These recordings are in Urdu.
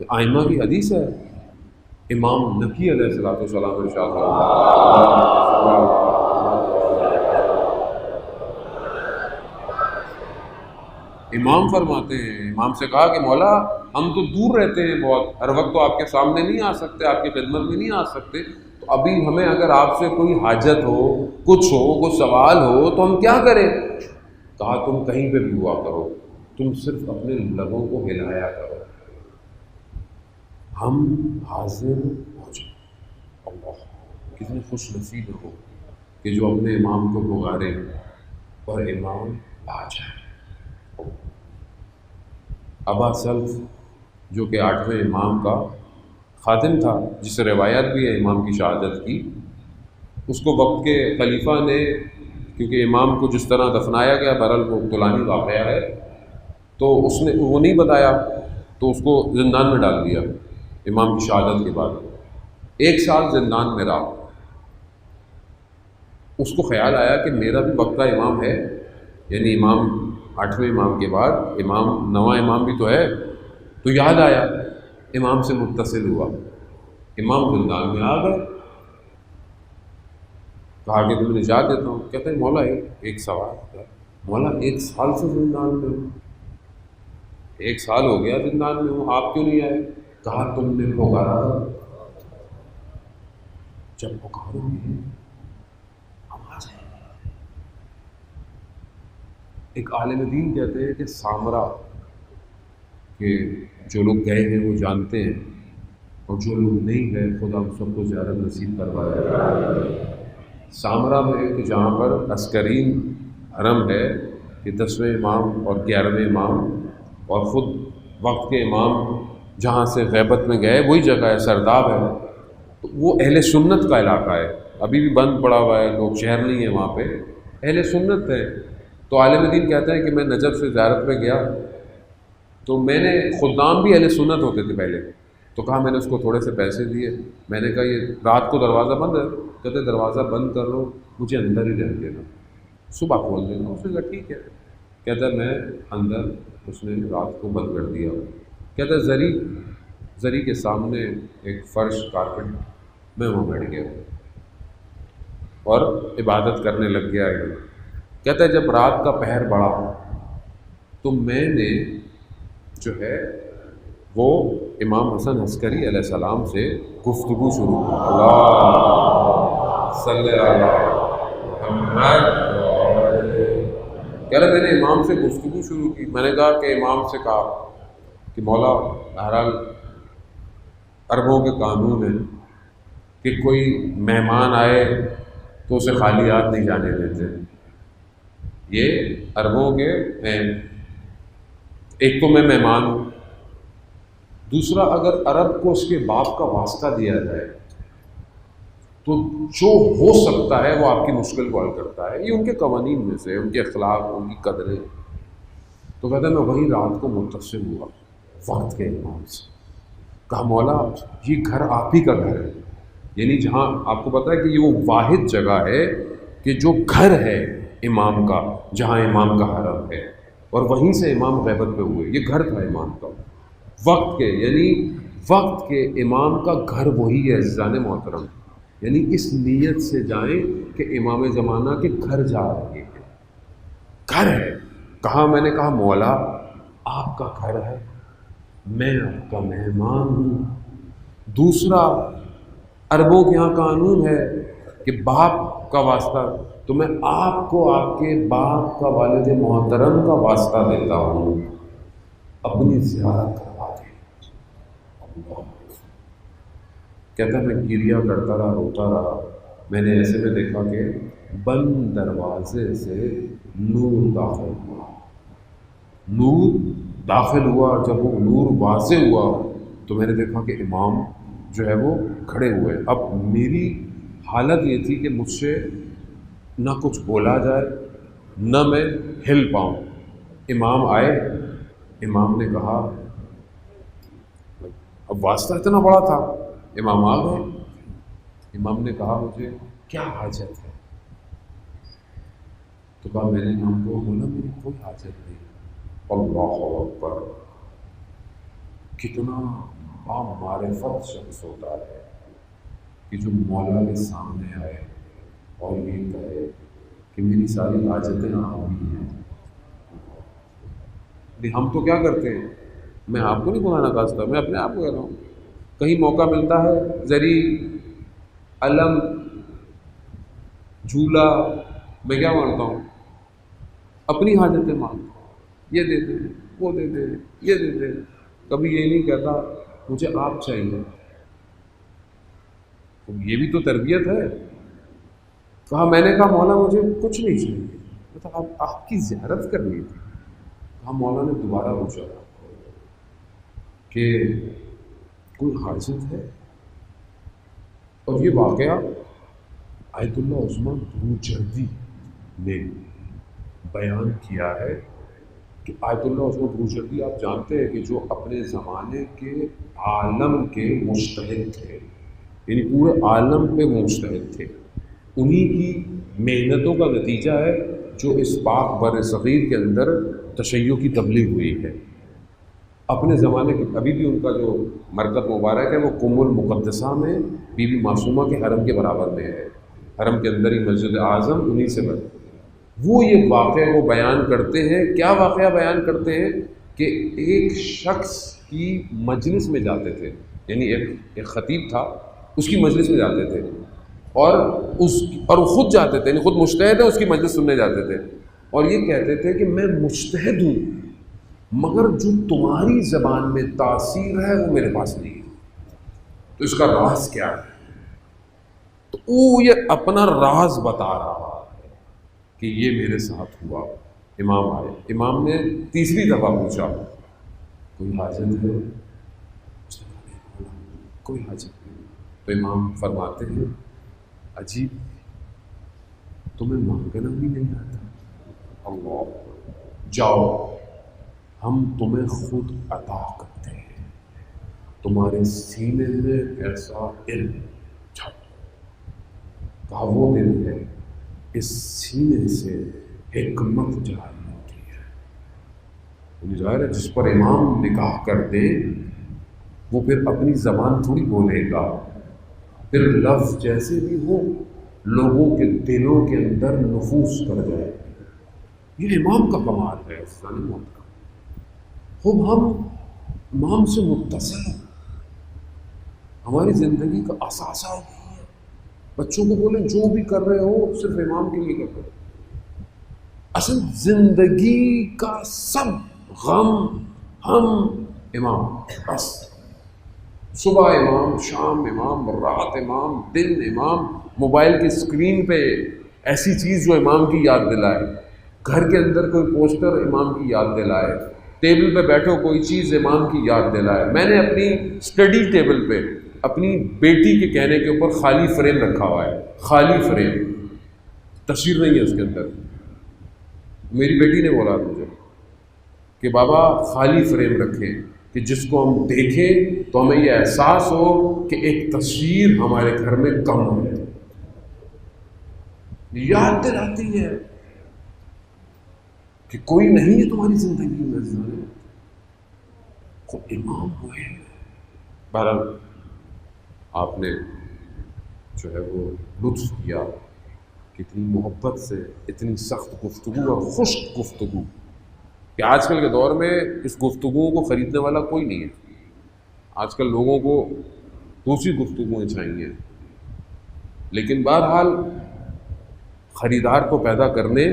آئمہ کی حدیث ہے، امام نقی علیہ الصلوۃ والسلام ارشاد فرماتے امام فرماتے ہیں، امام سے کہا کہ مولا ہم تو دور رہتے ہیں بہت، ہر وقت تو آپ کے سامنے نہیں آ سکتے، آپ کی خدمت میں نہیں آ سکتے، تو ابھی ہمیں اگر آپ سے کوئی حاجت ہو، کچھ ہو، کوئی سوال ہو تو ہم کیا کریں؟ کہا تم کہیں پہ بھی ہوا کرو، تم صرف اپنے لبوں کو ہلایا کرو، ہم حاضر ہو جائیں۔ اللہ کتنے خوش نصیب ہو کہ جو اپنے امام کو پکارے اور امام آ جائے۔ ابا سلف جو کہ 8ویں امام کا خادم تھا، جس سے روایت بھی ہے امام کی شہادت کی، اس کو وقت کے خلیفہ نے، کیونکہ امام کو جس طرح دفنایا گیا بہرحال وہ طولانی واقعہ ہے، تو اس نے وہ نہیں بتایا، تو اس کو زندان میں ڈال دیا امام کی شہادت کے بعد۔ 1 سال زندان میں رہا۔ اس کو خیال آیا کہ میرا بھی وقت کا امام ہے، یعنی امام 8ویں امام کے بعد امام 9واں امام بھی تو ہے، تو یاد آیا، امام سے متصل ہوا، امام زندان میں آ گئے، کہا کہ تمہیں نجات دیتا ہوں۔ کہتے ہیں مولا ایک سوال ہے، مولا 1 سال سے زندان میں ہوں، 1 سال ہو گیا زندان میں ہوں، آپ کیوں نہیں آئے؟ کہا تم نے پکارا، جب پکارو گے ہم آ جائیں گے۔ ایک عالم دین کہتے ہیں کہ سامرا کہ جو لوگ گئے ہیں وہ جانتے ہیں، اور جو لوگ نہیں گئے خدا ہم سب کو زیارت نصیب کروائے۔ سامرا میں کہ جہاں پر عسکرین حرم ہے کہ 10ویں امام اور 11ویں امام اور خود وقت کے امام جہاں سے غیبت میں گئے وہی جگہ ہے، سرداب ہے، تو وہ اہل سنت کا علاقہ ہے، ابھی بھی بند پڑا ہوا ہے، لوگ شہر نہیں ہے وہاں پہ، اہل سنت ہے۔ تو عالم دین کہتا ہے کہ میں نجف سے زیارت میں گیا، تو میں نے، خدام بھی اہل سنت ہوتے تھے پہلے، تو کہا میں نے اس کو تھوڑے سے پیسے دیے، میں نے کہا یہ رات کو دروازہ بند ہے، کہتے دروازہ بند کر لو، مجھے اندر ہی رہنے دینا، صبح کھول دینا۔ اس نے کہا ٹھیک ہے، کہتا ہے میں اندر، اس نے رات کو بند کر دیا، کہتا ہے زری کے سامنے ایک فرش کارپٹ، میں وہاں بیٹھ گیا اور عبادت کرنے لگ گیا ہے۔ کہتا ہے جب رات کا پہر بڑھا تو میں نے جو ہے وہ امام حسن عسکری علیہ السلام سے گفتگو شروع کی، اللہ صلی اللہ محمد، کہہ رہے میں نے امام سے گفتگو شروع کی، میں نے کہا کہ امام سے کہا کہ مولا بہرحال عربوں کے قانون ہے کہ کوئی مہمان آئے تو اسے خالی ہاتھ نہیں جانے دیتے، یہ عربوں کے ہیں، ایک تو میں مہمان ہوں، دوسرا اگر عرب کو اس کے باپ کا واسطہ دیا جائے تو جو ہو سکتا ہے وہ آپ کی مشکل کو حل کرتا ہے، یہ ان کے قوانین میں سے، ان کے اخلاق، ان کی قدریں۔ تو کہتا ہے میں وہی رات کو متصل ہوا وقت کے امام سے، کہا مولا یہ گھر آپ ہی کا گھر ہے، یعنی جہاں آپ کو پتہ ہے کہ یہ وہ واحد جگہ ہے کہ جو گھر ہے امام کا، جہاں امام کا حرم ہے، اور وہیں سے امام غیبت پہ ہوئے، یہ گھر تھا امام کا وقت کے، یعنی وقت کے امام کا گھر وہی ہے عزیزان محترم، یعنی اس نیت سے جائیں کہ امام زمانہ کے گھر جا رہے ہیں، گھر ہے۔ کہا میں نے کہا مولا آپ کا گھر ہے، میں آپ کا مہمان ہوں۔ دوسرا عربوں کے یہاں قانون ہے کہ باپ کا واسطہ، تو میں آپ کو آپ کے باپ کا، والد محترم کا واسطہ دیتا ہوں، اپنی زیارت کروا دیں۔ اللہ کہتا ہے میں گریہ کرتا رہا، روتا رہا، میں نے ایسے میں دیکھا کہ بند دروازے سے نور داخل ہوا، نور داخل ہوا، جب وہ نور واضح ہوا تو میں نے دیکھا کہ امام جو ہے وہ کھڑے ہوئے۔ اب میری حالت یہ تھی کہ مجھ سے نہ کچھ بولا جائے نہ میں ہل پاؤں۔ امام آئے، امام نے کہا، اب واسطہ اتنا بڑا تھا، امام آ گئے، امام نے کہا مجھے کیا حاجت ہے؟ تو کہا میں نے امام کو بولا میری کوئی حاجت نہیں۔ اللہ اکبر، کتنا معرفت شخص ہوتا ہے کہ جو مولا کے سامنے آئے اور یہ کہے کہ میری ساری حاجتیں آپ ہی ہیں. ہم تو کیا کرتے ہیں، میں آپ کو نہیں بلانا کہتا، میں اپنے آپ کو کہہ رہا ہوں. کہیں موقع ملتا ہے زری علم جھولا، میں کیا مانتا ہوں، اپنی حاجتیں مانگتا ہوں، یہ دے دے وہ دے دے یہ دے دے. کبھی یہ نہیں کہتا مجھے آپ چاہیے. یہ بھی تو تربیت ہے. کہا میں نے کہا مولا مجھے کچھ نہیں چاہیے، مطلب آپ کی زیارت کرنی تھی. کہا مولا نے دوبارہ پوچھا کہ کوئی حاجت ہے؟ اور یہ واقعہ آیت اللہ عظمیٰ بروجردی نے بیان کیا ہے کہ آیت اللہ عظمیٰ بروجردی آپ جانتے ہیں کہ جو اپنے زمانے کے عالم کے مجتہد تھے، یعنی پورے عالم پہ مجتہد تھے. انہی کی محنتوں کا نتیجہ ہے جو اس پاک بر صغیر کے اندر تشیع کی تبلیغ ہوئی ہے. اپنے زمانے کے ابھی بھی ان کا جو مرکز مبارک ہے وہ قم المقدسہ میں بی بی معصومہ کے حرم کے برابر میں ہے. حرم کے اندر ہی مسجد اعظم انہی سے بن. وہ یہ واقعہ وہ بیان کرتے ہیں. کیا واقعہ بیان کرتے ہیں کہ ایک شخص کی مجلس میں جاتے تھے، یعنی ایک خطیب تھا، اس کی مجلس میں جاتے تھے اور وہ خود جاتے تھے، یعنی خود مجتہد ہے، اس کی مجلس سننے جاتے تھے اور یہ کہتے تھے کہ میں مجتہد ہوں مگر جو تمہاری زبان میں تاثیر ہے وہ میرے پاس نہیں ہے، تو اس کا راز کیا ہے؟ تو وہ یہ اپنا راز بتا رہا ہے کہ یہ میرے ساتھ ہوا. امام آئے، امام نے تیسری دفعہ پوچھا کوئی حاجت ہے؟ کوئی حاجت نہیں. تو امام فرماتے ہیں عجیب، تمہیں مانگنا بھی نہیں آتا. اللہ، جاؤ ہم تمہیں خود عطا کرتے ہیں، تمہارے سینے میں ایسا علم. کہا وہ دل ہے اس سینے سے حکمت جاری ہوتی ہے. ظاہر ہے جس پر امام نگاہ کر دے وہ پھر اپنی زبان تھوڑی بولے گا، پھر لفظ جیسے بھی ہو لوگوں کے دلوں کے اندر نفوذ کر جائے. یہ امام کا کمال ہے. خوب ہم امام سے متصل ہیں، ہماری زندگی کا اثاثہ یہی ہے. بچوں کو بولیں جو بھی کر رہے ہو صرف امام کے لیے کر رہے ہو. اصل زندگی کا سب غم ہم امام، بس صبح امام، شام امام، رات امام، دن امام. موبائل کی اسکرین پہ ایسی چیز جو امام کی یاد دلائے، گھر کے اندر کوئی پوسٹر امام کی یاد دلائے، ٹیبل پہ بیٹھو کوئی چیز امام کی یاد دلائے. میں نے اپنی اسٹڈی ٹیبل پہ اپنی بیٹی کے کہنے کے اوپر خالی فریم رکھا ہوا ہے. خالی فریم، تصویر نہیں ہے اس کے اندر. میری بیٹی نے بولا مجھے کہ بابا خالی فریم رکھیں کہ جس کو ہم دیکھیں تو ہمیں یہ احساس ہو کہ ایک تصویر ہمارے گھر میں کم ہے. یاد دلاتی ہے کہ کوئی نہیں ہے تمہاری زندگی میں، خود امام ہوئے. بہرحال آپ نے جو ہے وہ لطف کیا، کتنی محبت سے اتنی سخت گفتگو اور خشک گفتگو کہ آج کل کے دور میں اس گفتگو کو خریدنے والا کوئی نہیں ہے. آج کل لوگوں کو دوسری گفتگویں چاہیے، لیکن بہرحال خریدار کو پیدا کرنے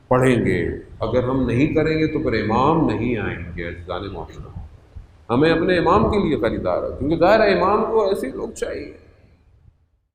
پڑیں گے. اگر ہم نہیں کریں گے تو پھر امام نہیں آئیں گے. عزیزان معاشرہ، ہمیں اپنے امام کے لیے خریدار ہے، کیونکہ ظاہر ہے امام کو ایسے لوگ چاہیے